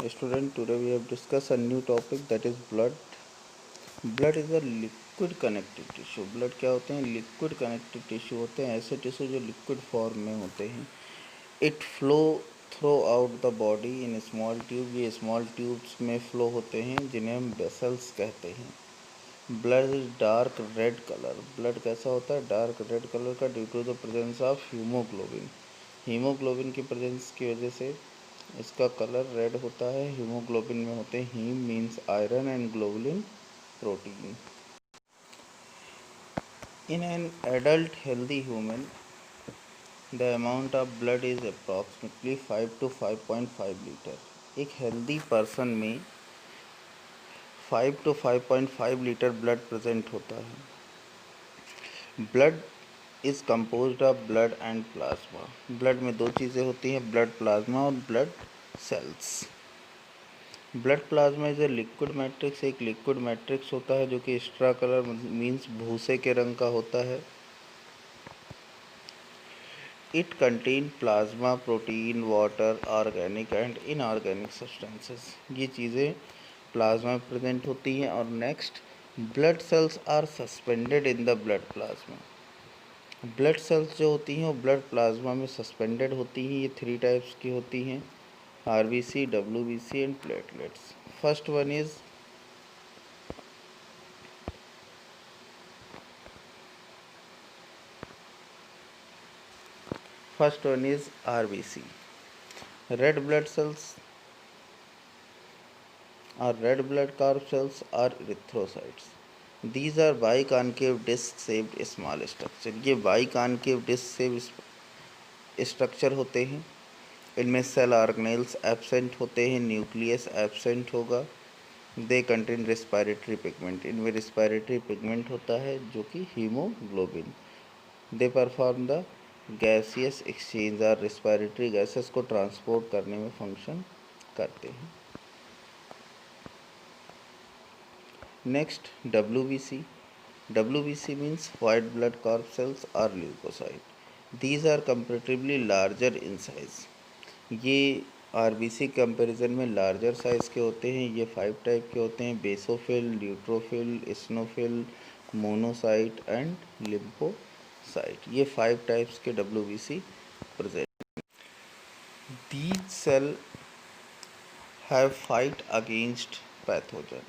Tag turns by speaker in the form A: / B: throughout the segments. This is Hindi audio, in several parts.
A: Student, today we have discussed a new topic, that is blood. Blood is a liquid connective tissue. Blood क्या होते हैं? लिक्विड कनेक्टिव टिश्यू होते हैं, ऐसे टिश्यू जो लिक्विड फॉर्म में होते हैं. It flow throughout the body in small tube. ये स्मॉल ट्यूब्स में फ्लो होते हैं जिन्हें हम वेसल्स कहते हैं. Blood is dark red colour. Blood कैसा होता है? डार्क रेड कलर का, due to the presence of haemoglobin. Haemoglobin की प्रेजेंस की वजह से इसका कलर रेड होता है. हीमोग्लोबिन में होते हैं, haem means iron and globulin protein. In an adult healthy human the amount of blood is approximately 5 to 5.5 litre. एक हेल्दी पर्सन में 5 to 5.5 लीटर ब्लड प्रेजेंट होता है. Blood is composed of blood and plasma. Blood में दो चीज़ें होती हैं, ब्लड प्लाज्मा और blood cells. Blood plasma is a liquid matrix. एक लिक्विड मैट्रिक्स होता है जो कि एक्स्ट्रा कलर मीन्स भूसे के रंग का होता है. It contain plasma, protein, water, organic and inorganic substances. ये चीज़ें प्लाज्मा में प्रेजेंट होती हैं. और next, blood cells are suspended in the blood plasma. Blood cells जो होती हैं वो ब्लड प्लाज्मा में सस्पेंडेड होती हैं. ये 3 टाइप्स की होती हैं, RBC, WBC and platelets. First one is RBC. Red blood cells or red blood corpuscles cells are erythrocytes. These are biconcave disc shaped small structure. ये biconcave disc shaped स्ट्रक्चर होते हैं. इनमें सेल ऑर्गेनेल्स एब्सेंट होते हैं, न्यूक्लियस एब्सेंट होगा. They contain respiratory pigment. इनमें रेस्पिरेटरी पिगमेंट होता है जो कि haemoglobin. They perform the gaseous exchange और रेस्पिरेटरी गैसेस को ट्रांसपोर्ट करने में फंक्शन करते हैं. Next, WBC. WBC means white blood corpuscles or leukocyte. These are comparatively larger in size. ये RBC कंपैरिजन में लार्जर साइज़ के होते हैं. ये 5 टाइप के होते हैं, basophil, neutrophil, eosinophil, monocyte and lymphocyte. ये 5 टाइप्स के WBC present. These cell have fight against pathogen.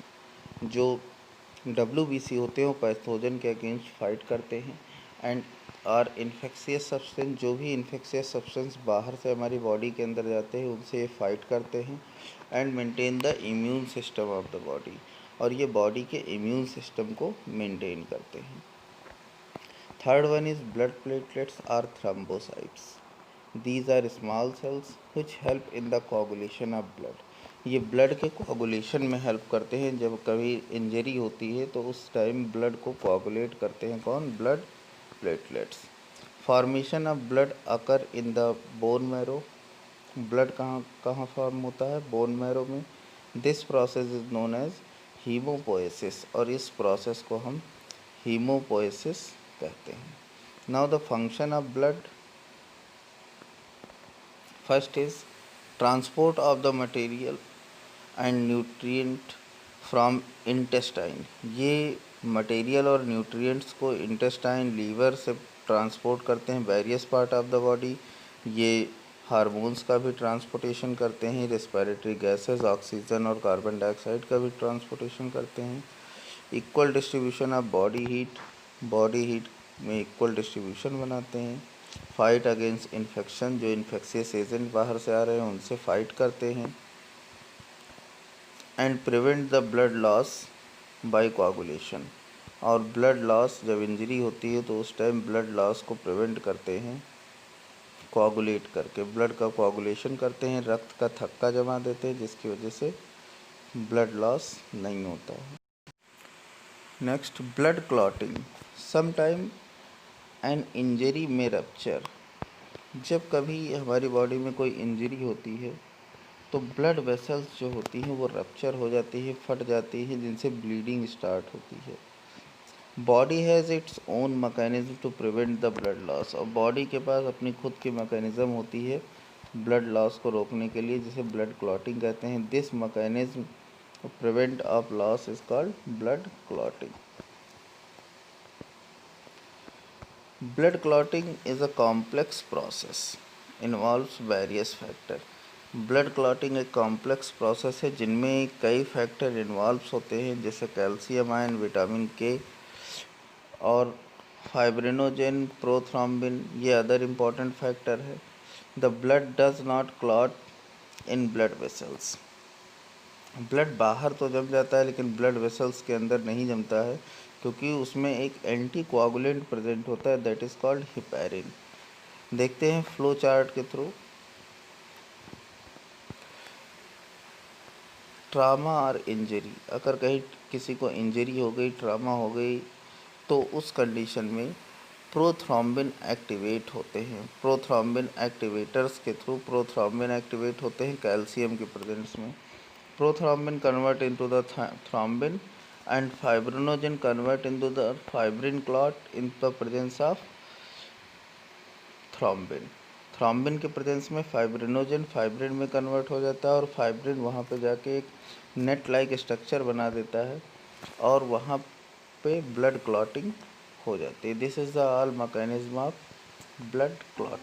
A: जो WBC होते हैं वो पैथोजन के अगेंस्ट फाइट करते हैं. एंड और इन्फेक्शियस सब्सटेंस, जो भी इन्फेक्शियस सब्सटेंस बाहर से हमारी बॉडी के अंदर जाते हैं उनसे ये फाइट करते हैं. And maintain the immune system of the body. और ये बॉडी के इम्यून सिस्टम को मेंटेन करते हैं. Third one is blood platelets or thrombocytes. These are small cells which help in the coagulation of blood. ये ब्लड के कोगुलेशन में हेल्प करते हैं. जब कभी इंजरी होती है तो उस टाइम ब्लड को कोगुलेट करते हैं कौन? Blood platelets. Formation of blood occur in the bone marrow. Blood कहाँ कहाँ फॉर्म होता है? बोन मैरो में. This process is known as haemopoiesis. और इस प्रोसेस को हम हीमोपोएसिस कहते हैं. Now the function of blood. First is transport of the material and nutrient from intestine. ये मटेरियल और न्यूट्रिएंट्स को इंटेस्टाइन, लीवर से ट्रांसपोर्ट करते हैं various part of the body. ये हार्मोन्स का भी ट्रांसपोर्टेशन करते हैं. रेस्पिरेटरी गैसेस, ऑक्सीजन और कार्बन डाइऑक्साइड का भी ट्रांसपोर्टेशन करते हैं. Equal distribution of body heat. Body heat में इक्वल डिस्ट्रीब्यूशन बनाते हैं. Fight against infection. जो इन्फेक्शियस एजेंट बाहर से आ रहे हैं उनसे फाइट करते हैं. And prevent the blood loss by coagulation. और ब्लड लॉस, जब इंजरी होती है तो उस टाइम ब्लड लॉस को प्रिवेंट करते हैं कोआगुलेट करके. ब्लड का कोआगुलेशन करते हैं, रक्त का थक्का जमा देते हैं जिसकी वजह से ब्लड लॉस नहीं होता है. Next, blood clotting. Sometime an injury में रप्चर. जब कभी हमारी बॉडी में कोई इंजरी होती है तो ब्लड वेसल्स जो होती हैं वो रप्चर हो जाती है, फट जाती है, जिनसे ब्लीडिंग स्टार्ट होती है. Body has its own mechanism to prevent the blood loss. और बॉडी के पास अपनी खुद की मैकेनिज़्म होती है ब्लड लॉस को रोकने के लिए, जिसे ब्लड क्लॉटिंग कहते हैं। This mechanism prevent of loss is called blood clotting. Blood clotting is a complex process, involves various factor. Blood clotting एक कॉम्प्लेक्स प्रोसेस है जिनमें कई फैक्टर इन्वॉल्व्स होते हैं, जैसे कैल्शियम आयन, विटामिन के और फाइब्रिनोजेन, प्रोथ्रोम्बिन, ये अदर इम्पॉर्टेंट फैक्टर है। The blood does not clot in blood vessels. Blood बाहर तो जम जाता है लेकिन ब्लड वेसल्स के अंदर नहीं जमता है, क्योंकि उसमें एक एंटी कोआगुलेंट प्रेजेंट होता है, दैट इज़ कॉल्ड हिपैरिन। देखते हैं फ्लो चार्ट के थ्रू। ट्रामा और इंजरी, अगर कहीं किसी को इंजरी हो गई, ट्रामा हो गई, तो उस कंडीशन में प्रोथ्रोम्बिन एक्टिवेट होते हैं। प्रोथ्रोम्बिन एक्टिवेटर्स के थ्रू प्रोथ्रोम्बिन एक्टिवेट होते हैं कैल्शियम के प्रेजेंस में। Prothrombin convert into the thrombin and fibrinogen convert into the fibrin clot in the presence of thrombin. Thrombin के प्रेजेंस में फाइब्रिनोजन फाइब्रिन में कन्वर्ट हो जाता है और फाइब्रिन वहाँ पे जाके एक नेट लाइक स्ट्रक्चर बना देता है और वहाँ पे ब्लड क्लॉटिंग हो जाती है। This is the all mechanism of blood clot.